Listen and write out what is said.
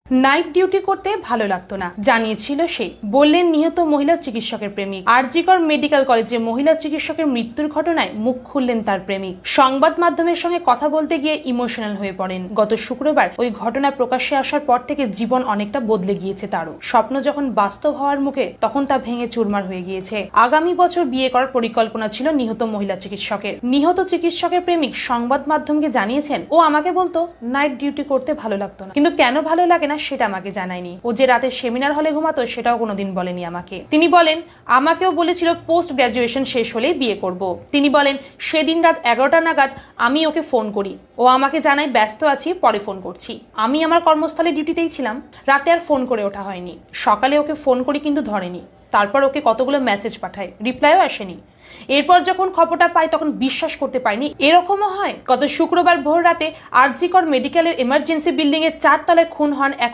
Night duty করতে ভালো লাগতো না জানিয়েছিল সে। বললেন নিহত মহিলা চিকিৎসকের প্রেমিক। আরজিকর মেডিকেল কলেজে মহিলা চিকিৎসকের মৃত্যুর ঘটনায় মুখ খুললেন তার প্রেমিক। সংবাদ মাধ্যমের সঙ্গে কথা বলতে গিয়ে ইমোশনাল হয়ে পড়েন। গত শুক্রবার ওই ঘটনা প্রকাশ্যে আসার পর থেকে জীবন অনেকটা বদলে গিয়েছে তারও। স্বপ্ন যখন বাস্তব হওয়ার মুখে তখন তা ভেঙে চুরমার হয়ে গিয়েছে। আগামী বছর বিয়ে করার পরিকল্পনা ছিল নিহত মহিলা চিকিৎসকের। নিহত চিকিৎসকের প্রেমিক সংবাদ মাধ্যমকে জানিয়েছেন, ও আমাকে বলতো নাইট ডিউটি করতে ভালো লাগতো না, কিন্তু কেন ভালো লাগে না সেটা আমাকে জানায়নি। ও যে রাতে সেমিনার হলে ঘুমাতো সেটাও কোনোদিন বলেনি আমাকে। তিনি বলেন, আমাকেও বলেছিল পোস্ট গ্রাজুয়েশন শেষ হলেই বিয়ে করব। তিনি বলেন, সেদিন রাত 11টা নাগাদ আমি ওকে ফোন করি। ও আমাকে জানায় ব্যস্ত আছি, পরে ফোন করছি। আমি আমার কর্মস্থলে ডিউটিতেই ছিলাম, রাতে আর ফোন করে ওঠা হয়নি। সকালে ওকে ফোন করি কিন্তু ধরেনি। তারপর ওকে কতগুলো মেসেজ পাঠায়, রিপ্লাইও আসেনি। এরপর যখন খবরটা পাই তখন বিশ্বাস করতে পারিনি এরকমও হয়। গত শুক্রবার ভোর রাতে আরজিকর মেডিকেলের এমার্জেন্সি বিল্ডিং এর 4 তলায় খুন হন এক